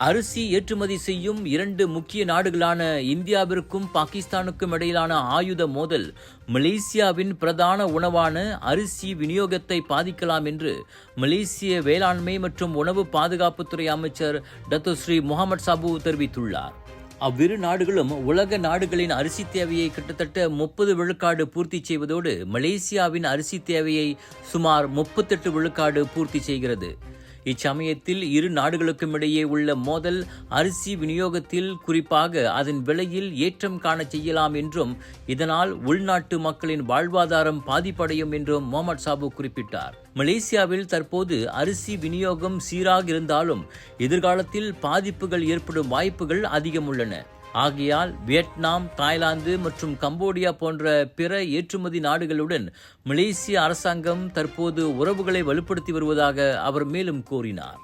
அரிசி ஏற்றுமதி செய்யும் இரண்டு முக்கிய நாடுகளான இந்தியாவிற்கும் பாகிஸ்தானுக்கும் இடையிலான ஆயுத மோதல் மலேசியாவின் பிரதான உணவான அரிசி விநியோகத்தை பாதிக்கலாம் என்று மலேசிய வேளாண்மை மற்றும் உணவு பாதுகாப்புத்துறை அமைச்சர் டத்தோஸ்ரீ முகமது சாபு தெரிவித்துள்ளார். அவ்விரு நாடுகளும் உலக நாடுகளின் அரிசி தேவையை கிட்டத்தட்ட 30 விழுக்காடு பூர்த்தி செய்வதோடு மலேசியாவின் அரிசி தேவையை சுமார் 38 விழுக்காடு பூர்த்தி செய்கிறது. இச்சமயத்தில் இரு நாடுகளுக்கும் இடையே உள்ள மோதல் அரிசி விநியோகத்தில் குறிப்பாக அதன் விலையில் ஏற்றம் காண செய்யலாம் என்றும் இதனால் உள்நாட்டு மக்களின் வாழ்வாதாரம் பாதிப்படையும் என்றும் முகமது சாபு குறிப்பிட்டார். மலேசியாவில் தற்போது அரிசி விநியோகம் சீராக இருந்தாலும் எதிர்காலத்தில் பாதிப்புகள் ஏற்படும் வாய்ப்புகள் அதிகம் உள்ளன. ஆகையால் வியட்நாம், தாய்லாந்து மற்றும் கம்போடியா போன்ற பிற ஏற்றுமதி நாடுகளுடன் மலேசிய அரசாங்கம் தற்போது உறவுகளை வலுப்படுத்தி வருவதாக அவர் மேலும் கூறினார்.